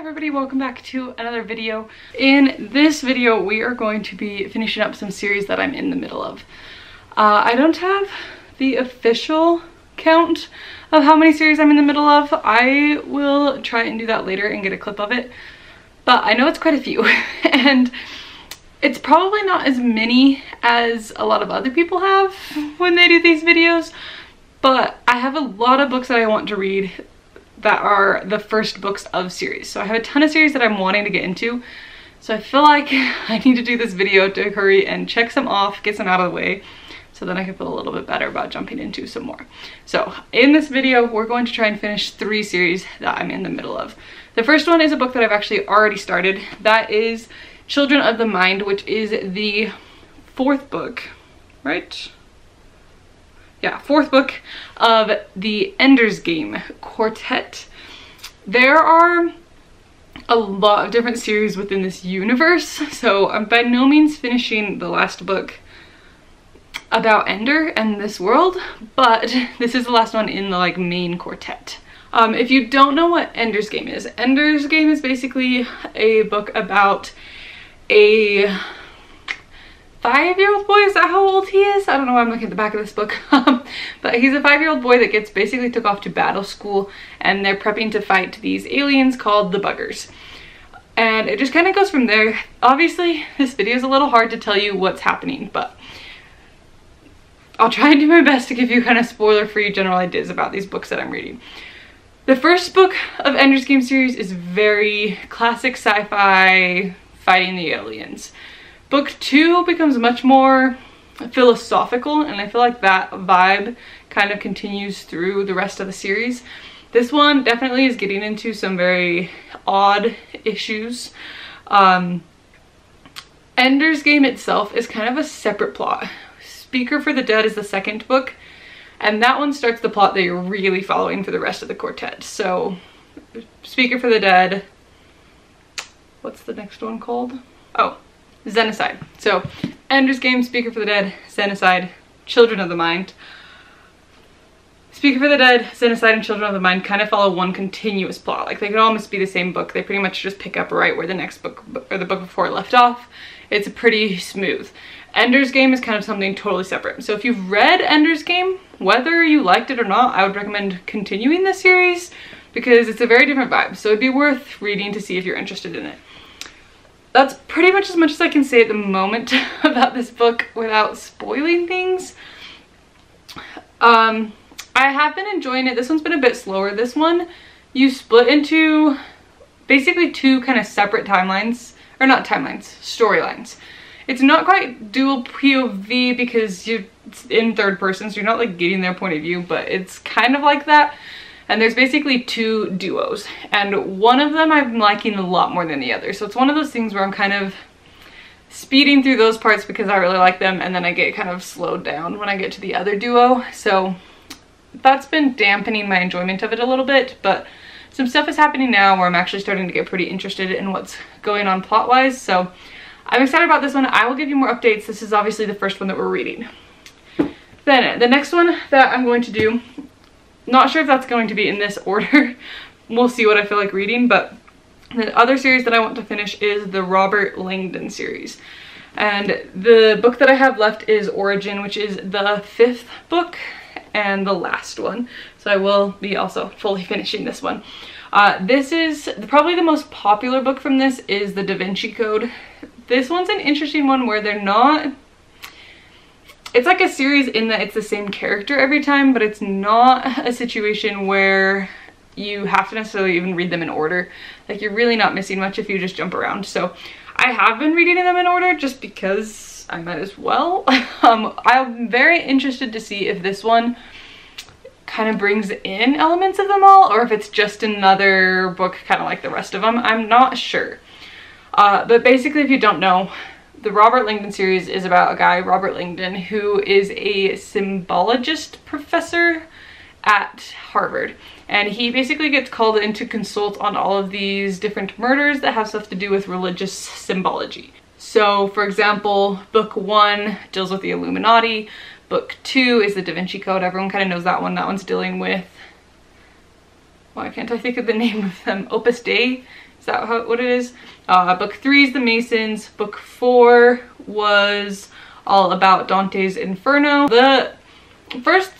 everybody, welcome back to another video. In this video we are going to be finishing up some series that I'm in the middle of. I don't have the official count of how many series I'm in the middle of. I will try and do that later and get a clip of it, but I know it's quite a few and it's probably not as many as a lot of other people have when they do these videos, but I have a lot of books that I want to read that are the first books of series. So I have a ton of series that I'm wanting to get into. So I feel like I need to do this video to hurry and check some off, get some out of the way, so then I can feel a little bit better about jumping into some more. So in this video, we're going to try and finish 3 series that I'm in the middle of. The first one is a book that I've actually already started. That is Children of the Mind, which is the 4th book, right? Yeah, 4th book of the Ender's Game quartet. There are a lot of different series within this universe, so I'm by no means finishing the last book about Ender and this world, but this is the last one in the main quartet. If you don't know what Ender's Game is basically a book about a 5-year-old boy. Is that how old he is? I don't know why I'm looking at the back of this book. But he's a 5-year-old boy that gets basically took off to battle school, and they're prepping to fight these aliens called the Buggers. And it just kind of goes from there. Obviously, this video is a little hard to tell you what's happening, but I'll try and do my best to give you kind of spoiler-free general ideas about these books that I'm reading. The first book of Ender's Game series is very classic sci-fi, fighting the aliens. Book 2 becomes much more philosophical, and I feel like that vibe kind of continues through the rest of the series. This one definitely is getting into some very odd issues. Ender's Game itself is kind of a separate plot. Speaker for the Dead is the 2nd book, and that one starts the plot that you're really following for the rest of the quartet. So Speaker for the Dead, what's the next one called? Oh, Xenocide. So Ender's Game, Speaker for the Dead, Xenocide, Children of the Mind. Speaker for the Dead, Xenocide, and Children of the Mind kind of follow one continuous plot. Like, they could almost be the same book. They pretty much just pick up right where the next book or the book before it left off. It's pretty smooth. Ender's Game is kind of something totally separate. So if you've read Ender's Game, whether you liked it or not, I would recommend continuing this series because it's a very different vibe. So it'd be worth reading to see if you're interested in it. That's pretty much as I can say at the moment about this book without spoiling things. I have been enjoying it. This one's been a bit slower. This one, you split into basically 2 kind of separate timelines, or not timelines, storylines. It's not quite dual POV because you're in 3rd person, so you're not getting their point of view, but it's kind of like that. And there's basically 2 duos, and one of them I'm liking a lot more than the other. So it's one of those things where I'm kind of speeding through those parts because I really like them, and then I get kind of slowed down when I get to the other duo. So that's been dampening my enjoyment of it a little bit, but some stuff is happening now where I'm actually starting to get pretty interested in what's going on plot-wise. So I'm excited about this one. I will give you more updates. This is obviously the first one that we're reading. Then the next one that I'm going to do, not sure if that's going to be in this order. We'll see what I feel like reading, but the other series that I want to finish is the Robert Langdon series. And the book that I have left is Origin, which is the 5th book and the last one. So I will be also fully finishing this one. This is probably the most popular book from this is the Da Vinci Code. This one's an interesting one where they're not... It's like a series in that it's the same character every time, but it's not a situation where you have to necessarily even read them in order. Like, you're really not missing much if you just jump around. So I have been reading them in order just because I might as well. I'm very interested to see if this one kind of brings in elements of them all, or if it's just another book kind of like the rest of them. I'm not sure. But basically, if you don't know, the Robert Langdon series is about a guy, Robert Langdon, who is a symbologist professor at Harvard. And he basically gets called in to consult on all of these different murders that have stuff to do with religious symbology. So, for example, book 1 deals with the Illuminati. Book 2 is the Da Vinci Code. Everyone kind of knows that one. That one's dealing with... Why can't I think of the name of them? Opus Dei? Is that what it is? Book 3 is The Masons. Book 4 was all about Dante's Inferno. The first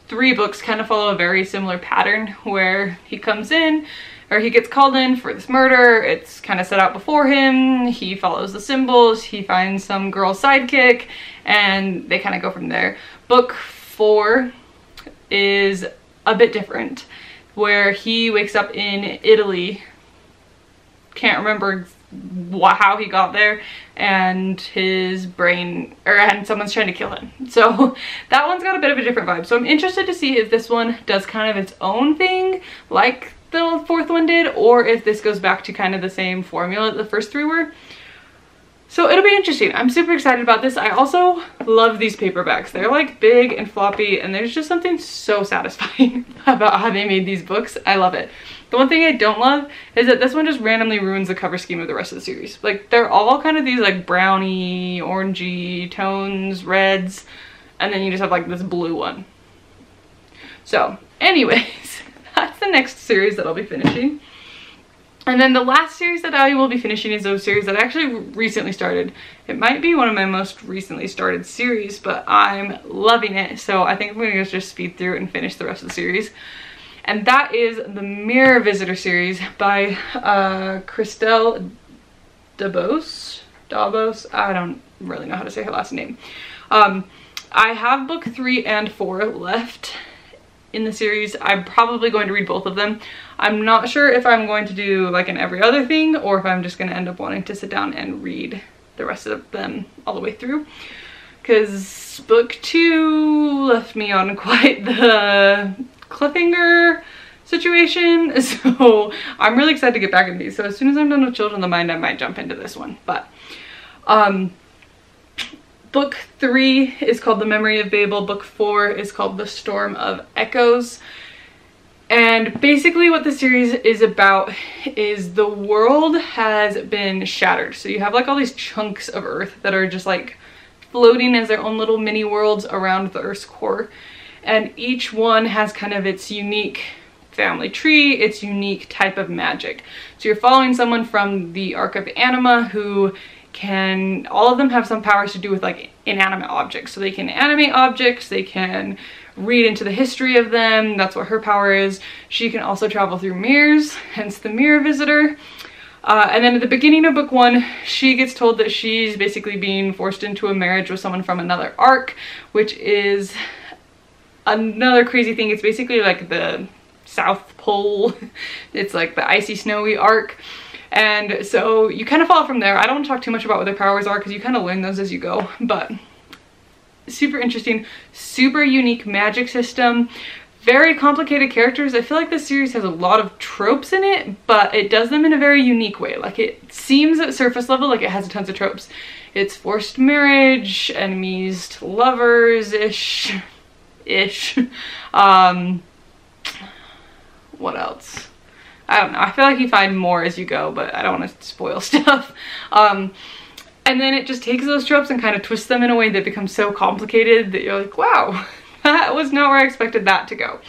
3 books kind of follow a very similar pattern where he comes in, or he gets called in for this murder. It's kind of set out before him. He follows the symbols. He finds some girl sidekick, and they kind of go from there. Book 4 is a bit different, where he wakes up in Italy. Can't remember how he got there, and his brain, and someone's trying to kill him. So that one's got a bit of a different vibe. So I'm interested to see if this one does kind of its own thing, like the 4th one did, or if this goes back to kind of the same formula that the first 3 were. So it'll be interesting. I'm super excited about this. I also love these paperbacks. They're like big and floppy, and there's just something so satisfying about how they made these books. I love it. The one thing I don't love is that this one just randomly ruins the cover scheme of the rest of the series. Like, they're all kind of these like browny, orangey tones, reds, and then you just have like this blue one. So anyways, that's the next series that I'll be finishing. And then the last series that I will be finishing is those series that I actually recently started. It might be one of my most recently started series, but I'm loving it. So I think I'm going to just speed through and finish the rest of the series. And that is the Mirror Visitor series by Christelle Dabos. I don't really know how to say her last name. I have book 3 and 4 left in the series. I'm probably going to read both of them. I'm not sure if I'm going to do like an every other thing, or if I'm just going to end up wanting to sit down and read the rest of them all the way through, because book 2 left me on quite the cliffhanger situation. So I'm really excited to get back into these. So as soon as I'm done with Children of the Mind, I might jump into this one. But book 3 is called The Memory of Babel. Book 4 is called The Storm of Echoes. And basically what the series is about is the world has been shattered. So you have like all these chunks of Earth that are just like floating as their own little mini worlds around the Earth's core. And each one has kind of its unique family tree, its unique type of magic. So you're following someone from the Ark of Anima who can, all of them have some powers to do with like inanimate objects. So they can animate objects, they can read into the history of them. That's what her power is. She can also travel through mirrors, hence the Mirror Visitor. And then at the beginning of book 1, she gets told that she's basically being forced into a marriage with someone from another arc, which is another crazy thing. It's basically like the South Pole. It's like the icy, snowy arc. And so you kind of follow from there. I don't want to talk too much about what their powers are because you kind of learn those as you go, but super interesting, super unique magic system, very complicated characters. I feel like this series has a lot of tropes in it, but it does them in a very unique way. Like, it seems at surface level like it has tons of tropes. It's forced marriage, enemies to lovers-ish. What else? I don't know. I feel like you find more as you go, but I don't want to spoil stuff. And then it just takes those tropes and kind of twists them in a way that becomes so complicated that you're like, wow, that was not where I expected that to go.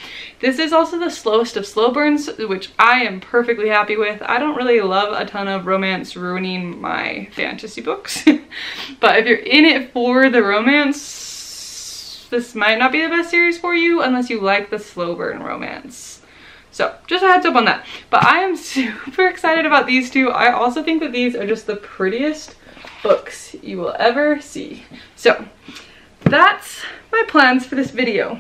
This is also the slowest of slow burns, which I am perfectly happy with. I don't really love a ton of romance ruining my fantasy books. But if you're in it for the romance, this might not be the best series for you unless you like the slow burn romance. So just a heads up on that. But I am super excited about these two. I also think that these are just the prettiest books you will ever see. So that's my plans for this video.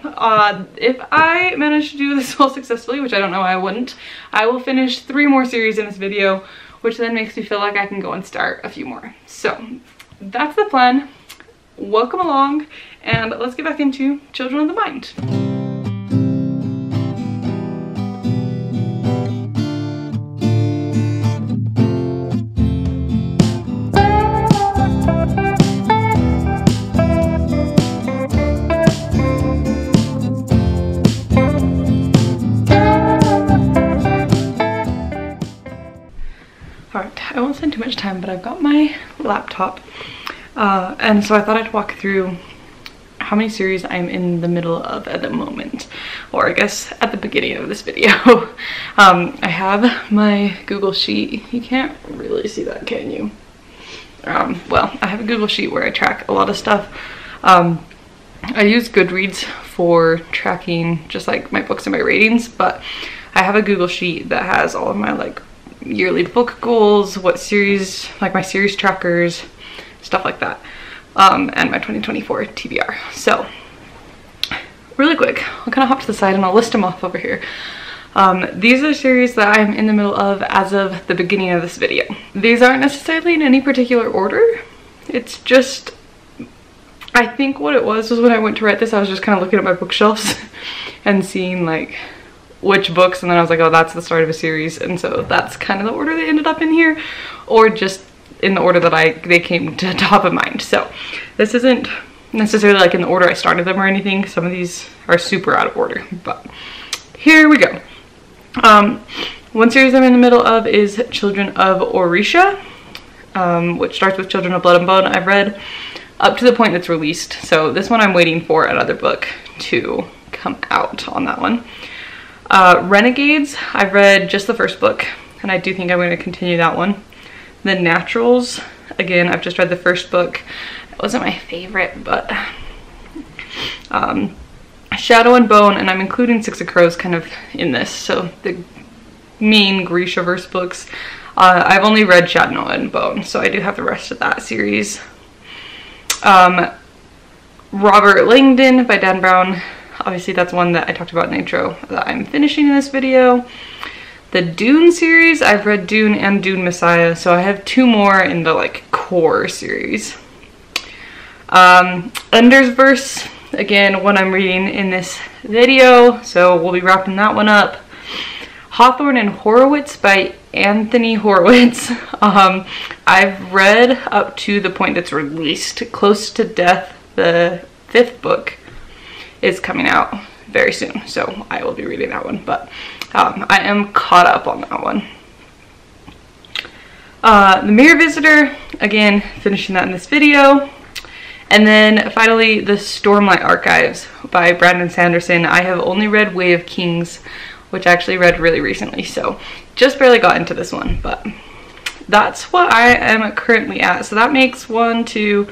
If I manage to do this all successfully, which I don't know why I wouldn't, I will finish 3 more series in this video, which then makes me feel like I can go and start a few more. So that's the plan. Welcome along, and let's get back into Children of the Mind. I won't spend too much time, but I've got my laptop and so I thought I'd walk through how many series I'm in the middle of at the moment, or I guess at the beginning of this video. I have my Google Sheet. You can't really see that, can you? Well, I have a Google Sheet where I track a lot of stuff. I use Goodreads for tracking just like my books and my ratings, but I have a Google Sheet that has all of my like yearly book goals, what series, like my series trackers, stuff like that, and my 2024 TBR. So really quick, I'll kind of hop to the side and I'll list them off over here. These are series that I'm in the middle of as of the beginning of this video. These aren't necessarily in any particular order. It's just, I think what it was when I went to write this, I was just kind of looking at my bookshelves and seeing like which books, and then I was like, oh, that's the start of a series, and so that's kind of the order they ended up in here, or just in the order that they came to top of mind. So this isn't necessarily like in the order I started them or anything. Some of these are super out of order, but here we go. One series I'm in the middle of is Children of Orisha, which starts with Children of Blood and Bone. I've read up to the point that's released, so this one I'm waiting for another book to come out on that one. Renegades, I've read just the first book, and I do think I'm going to continue that one. The Naturals, again, I've just read the first book. It wasn't my favorite, but Shadow and Bone, and I'm including Six of Crows kind of in this, so the main Grishaverse books. I've only read Shadow and Bone, so I do have the rest of that series. Robert Langdon by Dan Brown. Obviously that's one that I talked about in the intro that I'm finishing in this video. The Dune series, I've read Dune and Dune Messiah, so I have two more in the like core series. Ender's Verse, again, one I'm reading in this video, so we'll be wrapping that one up. Hawthorne and Horowitz by Anthony Horowitz. I've read up to the point that's released. Close to Death, the 5th book, is coming out very soon, so I will be reading that one, but I am caught up on that one. The Mirror Visitor, again, finishing that in this video. And then finally, the Stormlight Archives by Brandon Sanderson. I have only read Way of Kings, which I actually read really recently, so just barely got into this one, but that's what I am currently at. So that makes 1, 2,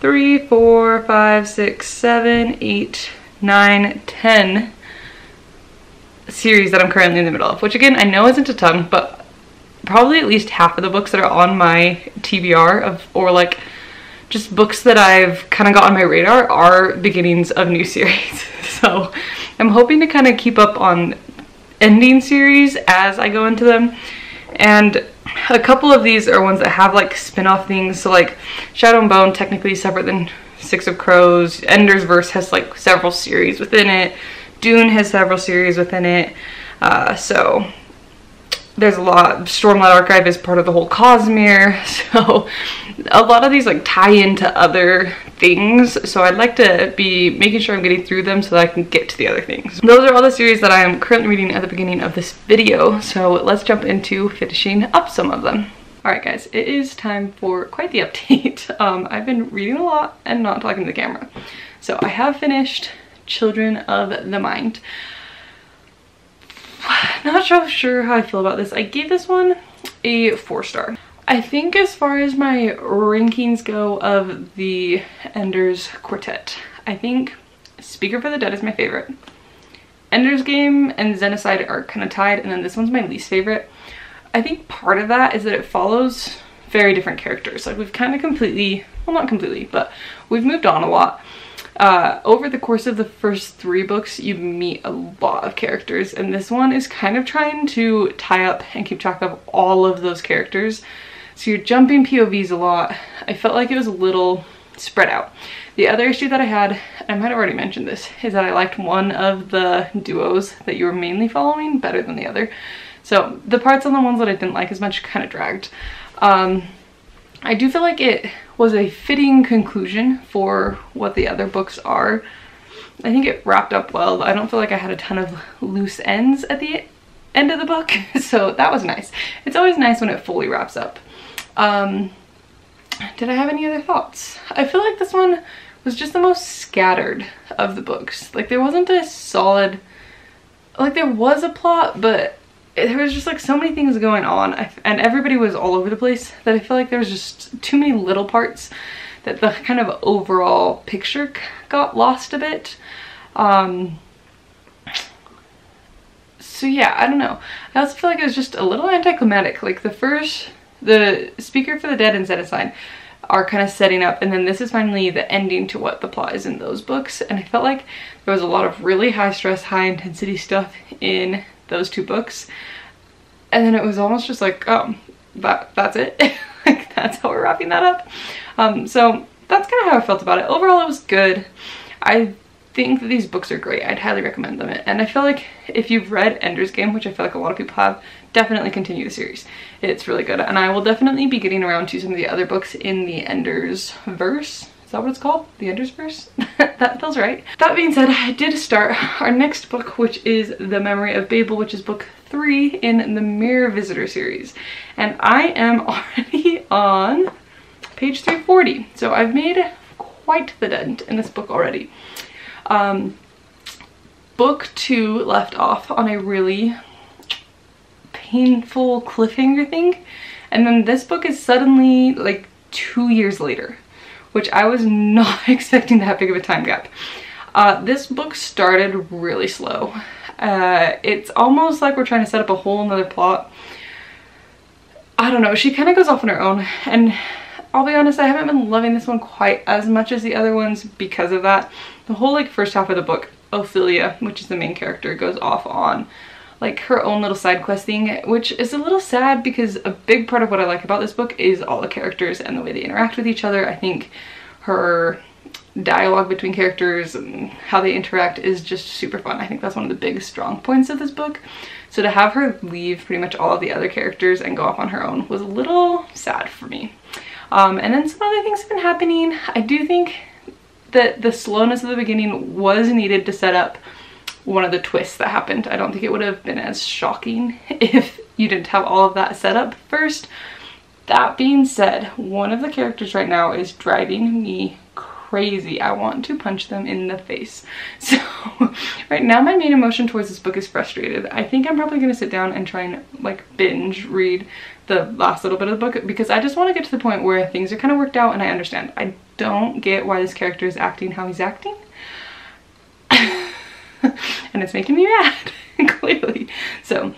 3, 4, 5, 6, 7, 8, 9, 10 series that I'm currently in the middle of, which again, I know isn't a ton, but probably at least half of the books that are on my TBR of, or like just books that I've kind of got on my radar, are beginnings of new series. So I'm hoping to kind of keep up on ending series as I go into them. And a couple of these are ones that have like spin-off things. So like Shadow and Bone, technically separate than Six of Crows. Ender's Verse has like several series within it. Dune has several series within it. So there's a lot. Stormlight Archive is part of the whole Cosmere. So a lot of these like tie into other things. So I'd like to be making sure I'm getting through them so that I can get to the other things. Those are all the series that I am currently reading at the beginning of this video. So let's jump into finishing up some of them. Alright guys, it is time for quite the update. I've been reading a lot and not talking to the camera. So I have finished Children of the Mind. Not so sure how I feel about this. I gave this one a 4-star. I think as far as my rankings go of the Ender's Quartet, I think Speaker for the Dead is my favorite. Ender's Game and Xenocide are kind of tied, and then this one's my least favorite. I think part of that is that it follows very different characters. Like we've kind of completely, well not completely, but we've moved on a lot. Over the course of the first 3 books, you meet a lot of characters, and this one is kind of trying to tie up and keep track of all of those characters. So you're jumping POVs a lot. I felt like it was a little spread out. The other issue that I had, and I might have already mentioned this, is that I liked one of the duos that you were mainly following better than the other. So the parts on the ones that I didn't like as much kind of dragged. I do feel like it was a fitting conclusion for what the other books are. I think it wrapped up well. I don't feel like I had a ton of loose ends at the end of the book, so that was nice. It's always nice when it fully wraps up. Did I have any other thoughts? I feel like this one was just the most scattered of the books. Like there wasn't a solid, like there was a plot, but there was just like so many things going on, and everybody was all over the place, that I feel like there was just too many little parts that the kind of overall picture got lost a bit. So yeah, I don't know. I also feel like it was just a little anticlimactic. Like the Speaker for the Dead and Zedicide are kind of setting up, and then this is finally the ending to what the plot is in those books, and I felt like there was a lot of really high stress, high intensity stuff in those two books, and then it was almost just like, oh, that's it. Like that's how we're wrapping that up. So that's kind of how I felt about it. Overall, it was good. I think that these books are great. I'd highly recommend them, and I feel like if you've read Ender's Game, which I feel like a lot of people have, definitely continue the series. It's really good, and I will definitely be getting around to some of the other books in the Ender's verse. Is that what it's called? The Ender's verse? That feels right. That being said, I did start our next book, which is The Memory of Babel, which is book 3 in the Mirror Visitor series. And I am already on page 340. So I've made quite the dent in this book already. Book 2 left off on a really painful cliffhanger thing. And then this book is suddenly like 2 years later, which I was not expecting that big of a time gap. This book started really slow. It's almost like we're trying to set up a whole nother plot. I don't know, she kind of goes off on her own, and I'll be honest, I haven't been loving this one quite as much as the other ones because of that. The whole like first half of the book, Ophelia, which is the main character, goes off on like her own little side quest thing, which is a little sad because a big part of what I like about this book is all the characters and the way they interact with each other. I think her dialogue between characters and how they interact is just super fun. I think that's one of the big strong points of this book. So to have her leave pretty much all of the other characters and go off on her own was a little sad for me. And then some other things have been happening. I do think that the slowness of the beginning was needed to set up one of the twists that happened. I don't think it would have been as shocking if you didn't have all of that set up first. That being said, one of the characters right now is driving me crazy. I want to punch them in the face. So right now my main emotion towards this book is frustrated. I think I'm probably going to sit down and try and like binge read the last little bit of the book, because I just want to get to the point where things are kind of worked out and I understand. I don't get why this character is acting how he's acting. And it's making me mad, clearly. So,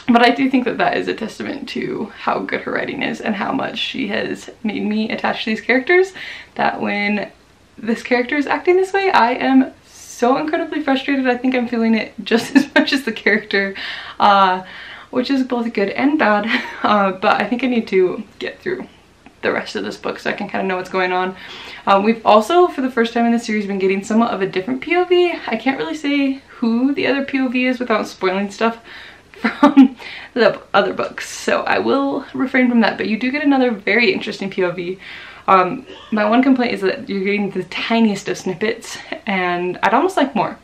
but I do think that that is a testament to how good her writing is and how much she has made me attach to these characters, that when this character is acting this way, I am so incredibly frustrated. I think I'm feeling it just as much as the character, which is both good and bad. But I think I need to get through the rest of this book so I can kind of know what's going on. We've also, for the first time in the series, been getting somewhat of a different POV. I can't really say who the other POV is without spoiling stuff from the other books, so I will refrain from that, but you do get another very interesting POV. My one complaint is that you're getting the tiniest of snippets, and I'd almost like more.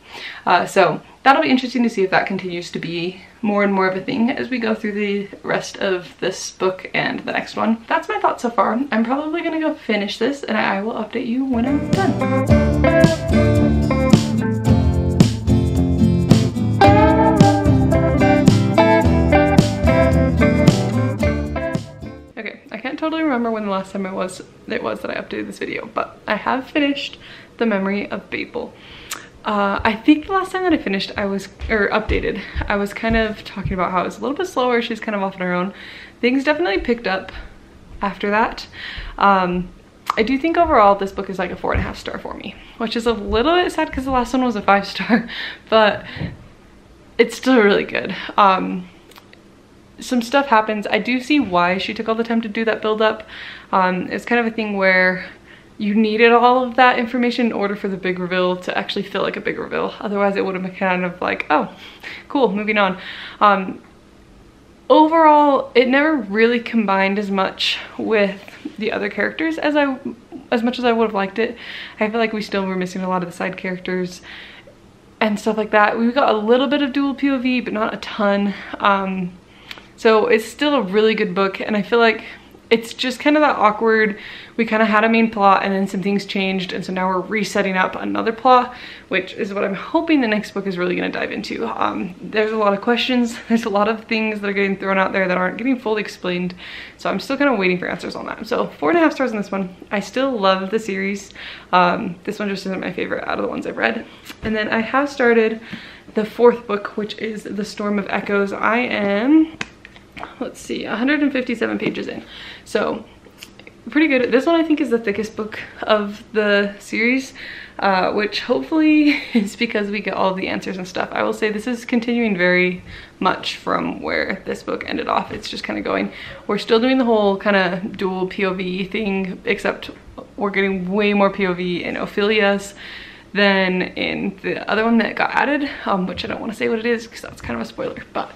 So that'll be interesting to see if that continues to be more and more of a thing as we go through the rest of this book and the next one. That's my thoughts so far. I'm probably gonna go finish this, and I will update you when I'm done. Totally remember when the last time it was that I updated this video, but I have finished The Memory of Babel. I think the last time that I finished, updated, I was kind of talking about how it was a little bit slower. She's kind of off on her own. Things definitely picked up after that. I do think overall this book is like a 4.5 star for me, which is a little bit sad because the last one was a 5 star, but it's still really good. Some stuff happens. I do see why she took all the time to do that build up. It's kind of a thing where you needed all of that information in order for the big reveal to actually feel like a big reveal. Otherwise it would have been kind of like, oh, cool, moving on. Overall, it never really combined as much with the other characters as much as I would have liked it. I feel like we still were missing a lot of the side characters and stuff like that. We got a little bit of dual POV, but not a ton. So it's still a really good book, and I feel like it's just kind of that awkward, we kind of had a main plot and then some things changed, and so now we're resetting up another plot, which is what I'm hoping the next book is really going to dive into. There's a lot of questions, there's a lot of things that are getting thrown out there that aren't getting fully explained, so I'm still kind of waiting for answers on that. So 4.5 stars on this one. I still love the series. This one just isn't my favorite out of the ones I've read. And then I have started the 4th book, which is The Storm of Echoes. I am, let's see, 157 pages in, so pretty good. This one I think is the thickest book of the series, which hopefully is because we get all of the answers and stuff. I will say this is continuing very much from where this book ended off. It's just kind of going, we're still doing the whole kind of dual POV thing, except we're getting way more POV in Ophelia's than in the other one that got added, which I don't want to say what it is because that's kind of a spoiler, but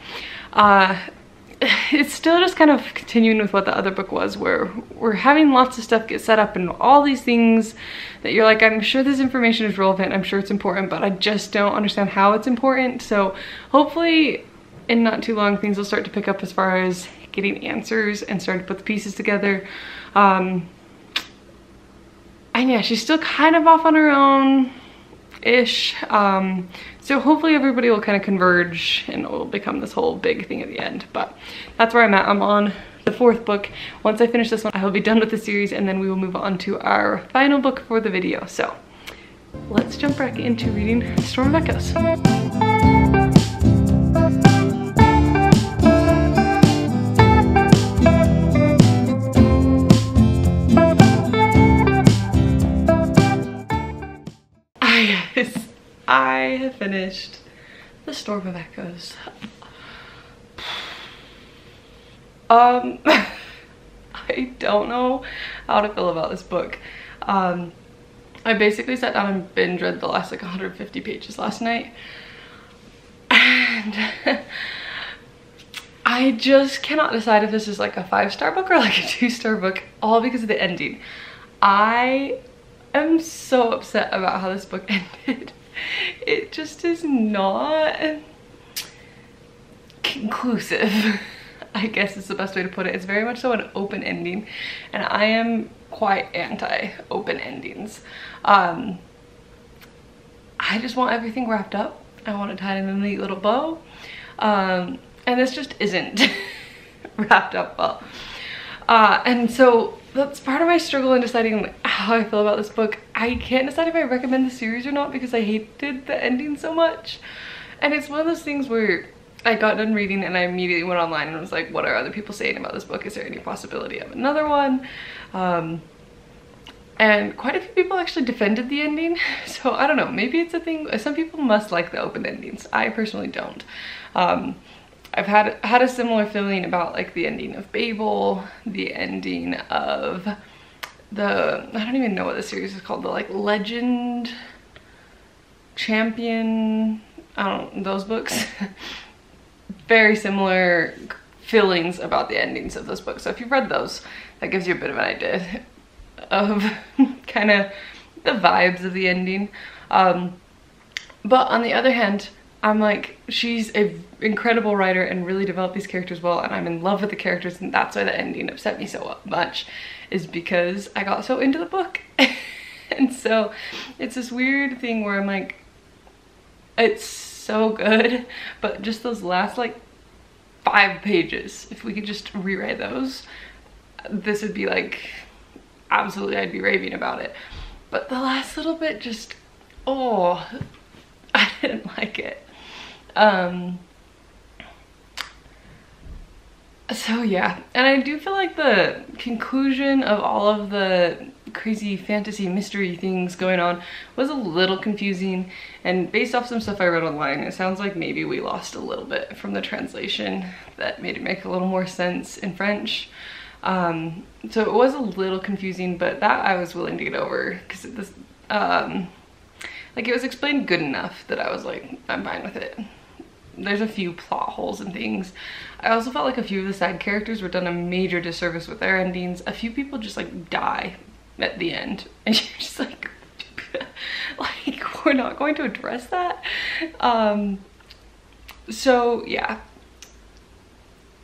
it's still just kind of continuing with what the other book was, where we're having lots of stuff get set up and all these things that you're like, I'm sure this information is relevant, I'm sure it's important, but I just don't understand how it's important. So hopefully in not too long things will start to pick up as far as getting answers and starting to put the pieces together. And yeah, she's still kind of off on her own ish, so hopefully everybody will kind of converge and it will become this whole big thing at the end. But that's where I'm at. I'm on the 4th book. Once I finish this one, I will be done with the series, and then we will move on to our final book for the video. So let's jump back into reading Storm of Echoes. I have finished The Storm of Echoes. I don't know how to feel about this book. I basically sat down and binge read the last like 150 pages last night, and I just cannot decide if this is like a 5-star book or like a 2-star book, all because of the ending. I am so upset about how this book ended. It just is not conclusive, I guess is the best way to put it. It's very much so an open ending, and I am quite anti-open endings. I just want everything wrapped up. I want it tied in a neat little bow, and this just isn't wrapped up well. And so that's part of my struggle in deciding how I feel about this book. I can't decide if I recommend the series or not because I hated the ending so much. And it's one of those things where I got done reading and I immediately went online and was like, what are other people saying about this book? Is there any possibility of another one? And quite a few people actually defended the ending. So I don't know, maybe it's a thing. Some people must like the open endings. I personally don't. I've had a similar feeling about like the ending of Babel, the ending of I don't even know what the series is called, the like Legend Champion, I don't know, those books. Very similar feelings about the endings of those books. So if you've read those, that gives you a bit of an idea of kind of the vibes of the ending. But on the other hand, I'm like, she's an incredible writer and really developed these characters well, and I'm in love with the characters, and that's why the ending upset me so much, is because I got so into the book. And so it's this weird thing where I'm like, it's so good, but just those last like 5 pages, if we could just rewrite those, this would be like, absolutely, I'd be raving about it. But the last little bit just, oh, I didn't like it. So yeah, and I do feel like the conclusion of all of the crazy fantasy mystery things going on was a little confusing, and based off some stuff I read online, it sounds like maybe we lost a little bit from the translation that made it make a little more sense in French. So it was a little confusing, but that I was willing to get over because this like it was explained good enough that I was like, I'm fine with it. There's a few plot holes and things. I also felt like a few of the side characters were done a major disservice with their endings. A few people just like die at the end, and you're just like, like we're not going to address that. So yeah,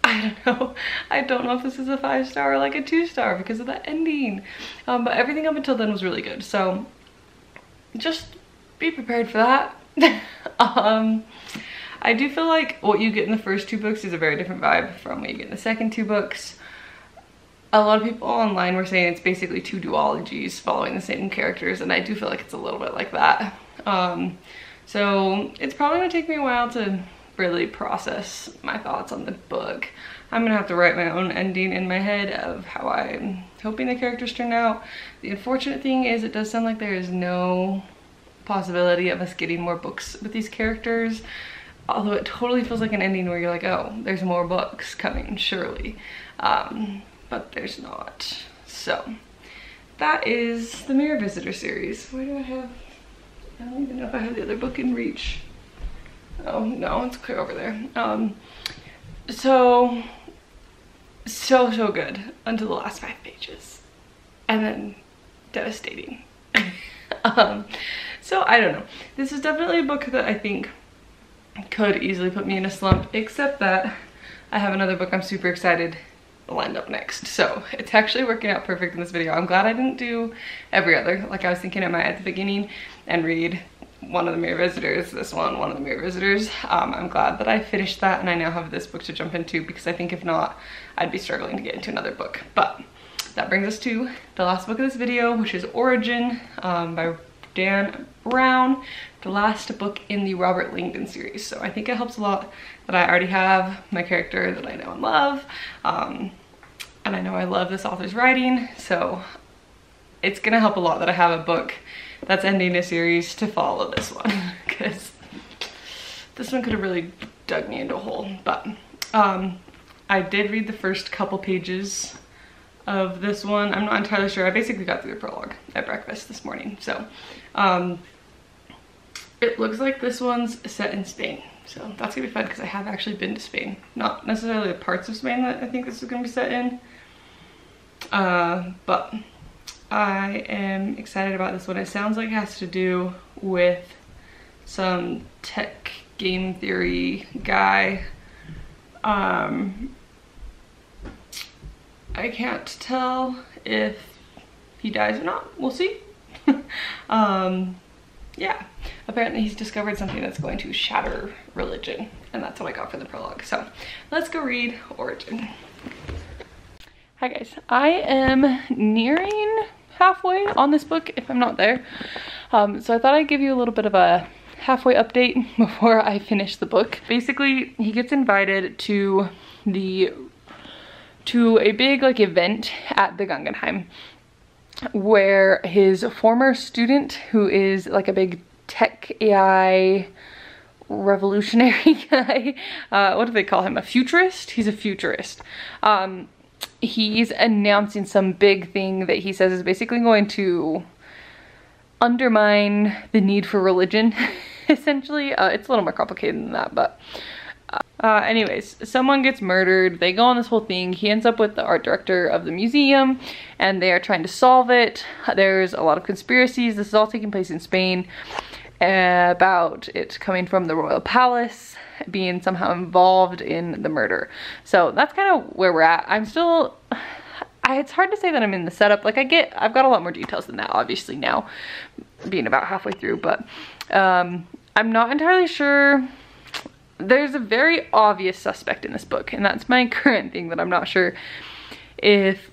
I I don't know. I don't know if this is a 5-star or like a 2-star because of that ending. But everything up until then was really good. So just be prepared for that. I do feel like what you get in the first 2 books is a very different vibe from what you get in the second 2 books. A lot of people online were saying it's basically 2 duologies following the same characters, and I do feel like it's a little bit like that. So it's probably gonna take me a while to really process my thoughts on the book. I'm gonna have to write my own ending in my head of how I'm hoping the characters turn out. The unfortunate thing is it does sound like there is no possibility of us getting more books with these characters, although it totally feels like an ending where you're like, oh, there's more books coming, surely. But there's not. So that is the Mirror Visitor series. Where do I have, I don't even know if I have the other book in reach. Oh no, it's clear over there. So good until the last 5 pages, and then devastating. So I don't know. This is definitely a book that I think could easily put me in a slump, except that I have another book I'm super excited lined up next. So it's actually working out perfect in this video. I'm glad I didn't do every other, like I was thinking I might at the beginning, and read one of the Mirror Visitors, this one of the Mirror Visitors. I'm glad that I finished that and I now have this book to jump into, because I think if not, I'd be struggling to get into another book. But that brings us to the last book of this video, which is Origin by Dan Brown, the last book in the Robert Langdon series. So I think it helps a lot that I already have my character that I know and love, and I know I love this author's writing, so it's gonna help a lot that I have a book that's ending a series to follow this one, because this one could have really dug me into a hole. But I did read the first couple pages of this one. I'm not entirely sure. I basically got through the prologue at breakfast this morning. So it looks like this one's set in Spain, so that's gonna be fun because I have actually been to Spain. Not necessarily the parts of Spain that I think this is gonna be set in, but I am excited about this one. It sounds like it has to do with some tech game theory guy. I can't tell if he dies or not. We'll see. Yeah, apparently he's discovered something that's going to shatter religion, and that's what I got for the prologue. So let's go read Origin. Hi guys, I am nearing halfway on this book if I'm not there. So I thought I'd give you a little bit of a halfway update before I finish the book. Basically, he gets invited to a big like event at the Guggenheim, where his former student, who is like a big tech AI revolutionary guy, what do they call him, a futurist? He's a futurist. He's announcing some big thing that he says is basically going to undermine the need for religion, essentially. It's a little more complicated than that, but anyways, someone gets murdered. They go on this whole thing. He ends up with the art director of the museum, and they are trying to solve it. There's a lot of conspiracies. This is all taking place in Spain, about it coming from the royal palace, being somehow involved in the murder. So that's kind of where we're at. I'm still, it's hard to say that I'm in the setup. Like I've got a lot more details than that, obviously, now being about halfway through, but I'm not entirely sure. There's a very obvious suspect in this book, and that's my current thing, that I'm not sure if,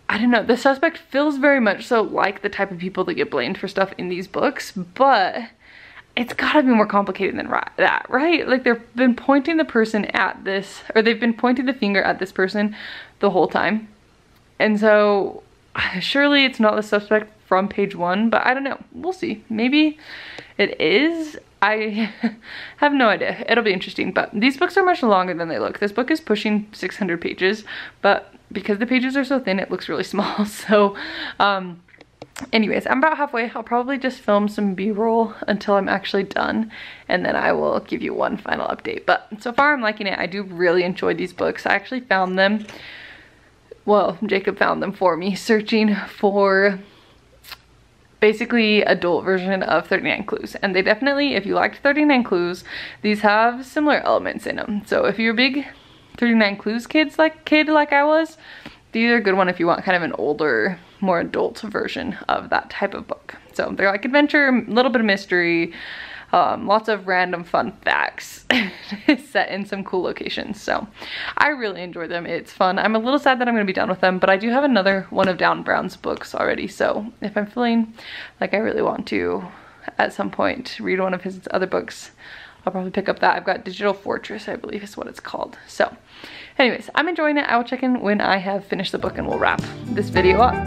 I don't know, the suspect feels very much so like the type of people that get blamed for stuff in these books, but it's gotta be more complicated than that, right? Like they've been pointing the person at this, or they've been pointing the finger at this person the whole time. And so surely it's not the suspect from page 1, but I don't know. We'll see. Maybe it is. I have no idea. It'll be interesting, but these books are much longer than they look. This book is pushing 600 pages, but because the pages are so thin, it looks really small. So anyways, I'm about halfway. I'll probably just film some b-roll until I'm actually done, and then I will give you one final update. But so far I'm liking it. I do really enjoy these books. I actually found them, well, Jacob found them for me, searching for basically adult version of 39 Clues, and they definitely, if you liked 39 Clues, these have similar elements in them. So if you're a big 39 Clues kid like I was. These are a good one if you want kind of an older, more adult version of that type of book. So they're like adventure, a little bit of mystery, lots of random fun facts set in some cool locations. So I really enjoy them. It's fun. I'm a little sad that I'm going to be done with them, but I do have another one of Dan Brown's books already. So if I'm feeling like I really want to at some point read one of his other books, I'll probably pick up that. I've got Digital Fortress, I believe is what it's called. So anyways, I'm enjoying it. I will check in when I have finished the book and we'll wrap this video up.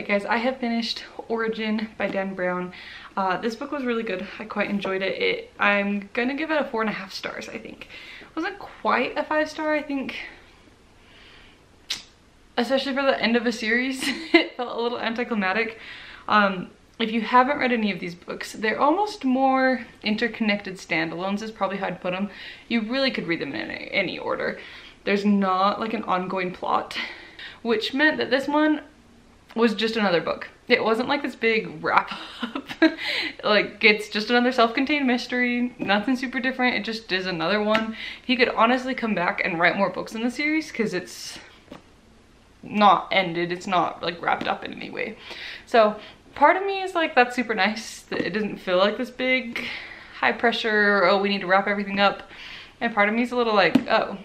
Guys, I have finished Origin by Dan Brown. This book was really good. I quite enjoyed it. I'm gonna give it a 4.5 stars, I think. It wasn't quite a 5-star, I think. Especially for the end of a series, it felt a little anticlimactic. If you haven't read any of these books, they're almost more interconnected standalones is probably how I'd put them. You really could read them in any order. There's not like an ongoing plot, which meant that this one was just another book. It wasn't like this big wrap up. Like, it's just another self-contained mystery, nothing super different. It just is another one. He could honestly come back and write more books in the series because it's not ended, it's not like wrapped up in any way. So part of me is like, that's super nice that it doesn't feel like this big high pressure, oh we need to wrap everything up. And part of me is a little like, oh,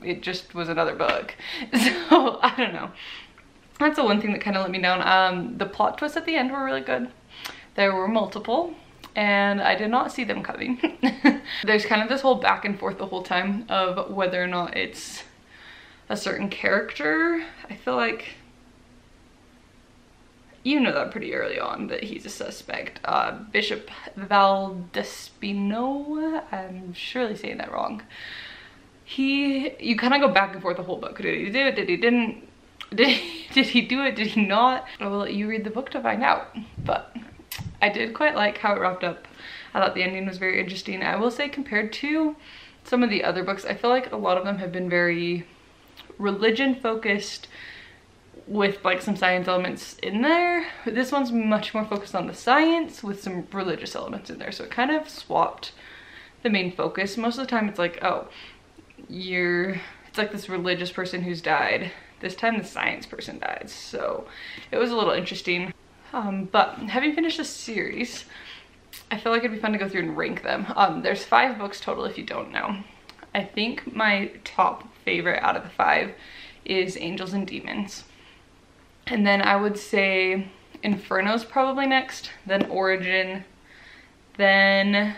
it just was another book. So I don't know. That's the one thing that kind of let me down. The plot twists at the end were really good. There were multiple, and I did not see them coming. There's kind of this whole back and forth the whole time of whether or not it's a certain character. I feel like you know that pretty early on that he's a suspect. Bishop Valdespino, I'm surely saying that wrong. You kind of go back and forth the whole book. Did he do it? Did he didn't? Did he do it? Did he not? I will let you read the book to find out. But I did quite like how it wrapped up. I thought the ending was very interesting. I will say, compared to some of the other books, I feel like a lot of them have been very religion focused with like some science elements in there. This one's much more focused on the science with some religious elements in there. So it kind of swapped the main focus. Most of the time it's like, oh, it's like this religious person who's died. This time the science person died, so it was a little interesting. But having finished this series, I feel like it'd be fun to go through and rank them. There's 5 books total if you don't know. I think my top favorite out of the 5 is Angels and Demons. And then I would say Inferno's probably next, then Origin, then,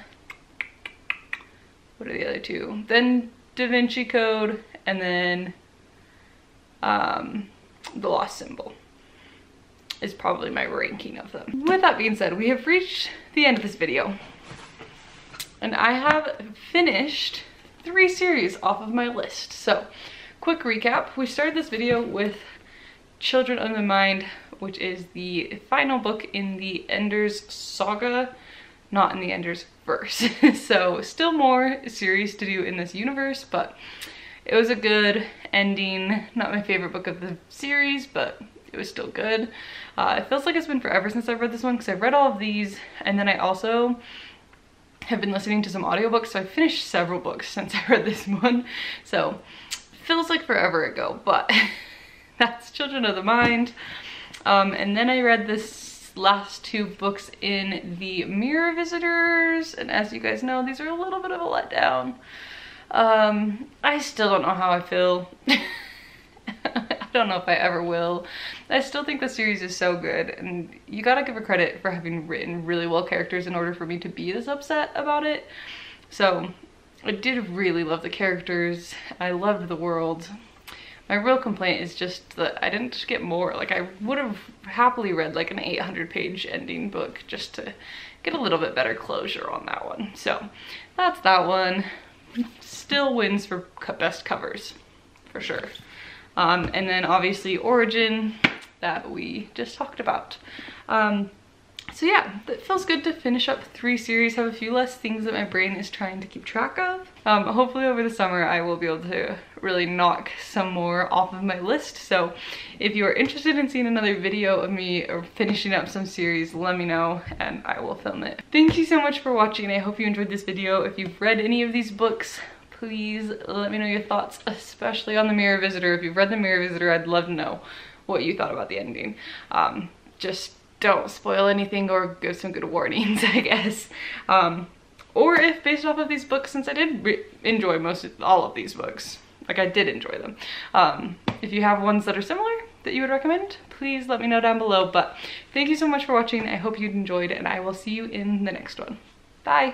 what are the other 2? Then Da Vinci Code, and then The Lost Symbol is probably my ranking of them. With that being said, we have reached the end of this video, and I have finished 3 series off of my list. So quick recap, we started this video with Children of the Mind, which is the final book in the Enders saga, not in the Enders verse. So still more series to do in this universe, but it was a good ending. Not my favorite book of the series, but it was still good. It feels like it's been forever since I've read this one because I've read all of these, and then I also have been listening to some audiobooks, so I've finished several books since I read this one. So it feels like forever ago, but that's Children of the Mind. And then I read this last 2 books in the Mirror Visitors, and as you guys know, these are a little bit of a letdown. I still don't know how I feel. I don't know if I ever will. I still think the series is so good, and you gotta give her credit for having written really well characters in order for me to be this upset about it. So I did really love the characters. I loved the world. My real complaint is just that I didn't get more. Like, I would have happily read like an 800-page ending book just to get a little bit better closure on that one. So that's that one. still wins for best covers, for sure. And then obviously Origin, that we just talked about. So yeah, it feels good to finish up 3 series, have a few less things that my brain is trying to keep track of. Hopefully over the summer I will be able to really knock some more off of my list. So if you are interested in seeing another video of me or finishing up some series, let me know and I will film it. Thank you so much for watching. I hope you enjoyed this video. If you've read any of these books, please let me know your thoughts, especially on The Mirror Visitor. If you've read The Mirror Visitor, I'd love to know what you thought about the ending. Just don't spoil anything or give some good warnings, I guess. Or if based off of these books, since I did enjoy all of these books, like I did enjoy them. If you have ones that are similar that you would recommend, please let me know down below. But thank you so much for watching. I hope you enjoyed and I will see you in the next one. Bye.